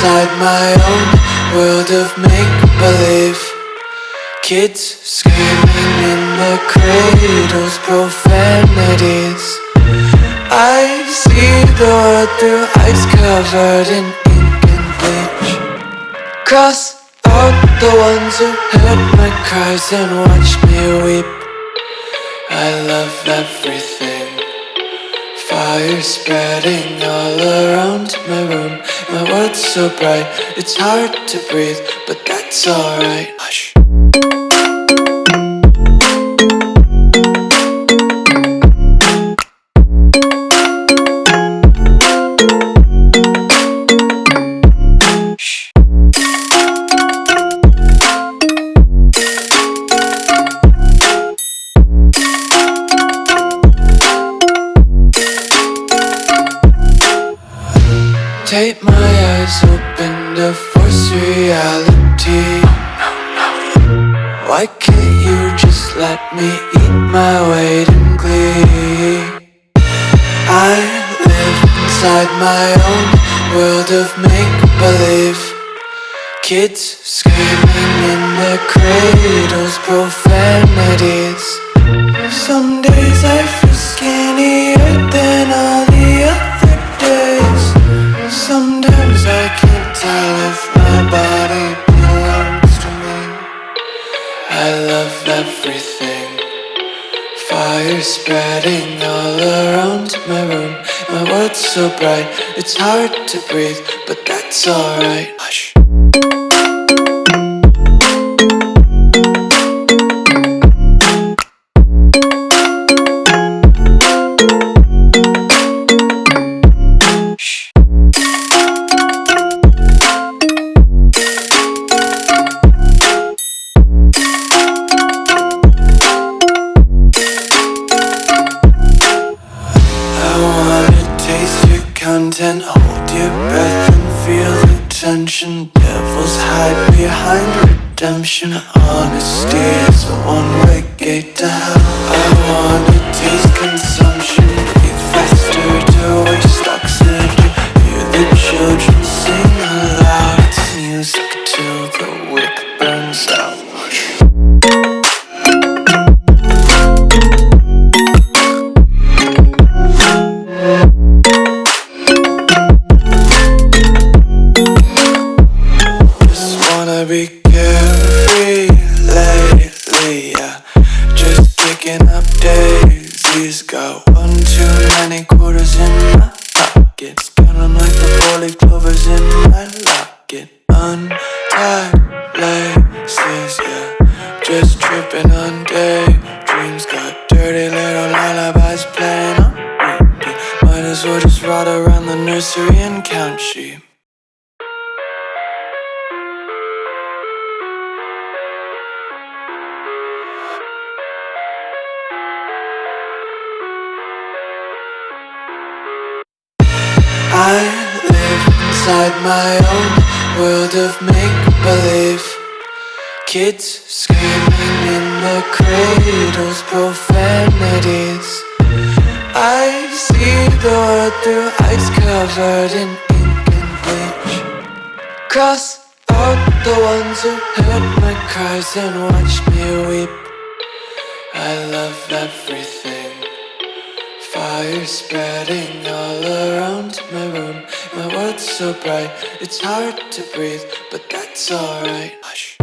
inside my own world of make-believe. Kids screaming in their cradles, profanities. I see the world through eyes covered in ink and bleach. Cross out the ones who heard my cries and watched me weep. I love everything. Fire spreading all around my room. My world's so bright, it's hard to breathe, but that's alright. Hush. Take my eyes open to force reality. Why can't you just let me eat my weight in glee? I live inside my own world of make-believe. Kids screaming in their cradles, profanities. Some days I feel skinnier than all the other days. Sometimes I can't tell if my body belongs to me. I love everything. Fire spreading all around my room. My world's so bright, it's hard to breathe, but that's alright. Hush. Content, hold your breath and feel the tension. Devils hide behind redemption. Honesty is a one-way gate to hell. I wanna taste consumption, breathe faster to waste oxygen. Hear the children sing aloud. It's music till the wick burns out. Be carefree lately, yeah. Just picking up daisies. Got one too many quarters in my pockets. Count 'em like the 4-leaf clovers in my locket. Untied laces, yeah. Just tripping on daydreams. Got dirty little lullabies playing on repeat. Might as well just ride around the nursery and count sheep. I live inside my own world of make-believe. Kids screaming in their cradles, profanities. I see the world through eyes covered in ink and bleach. Cross out the ones who heard my cries and watched me weep. I love everything. Fire spreading all around my room. My world's so bright, it's hard to breathe, but that's alright. Hush.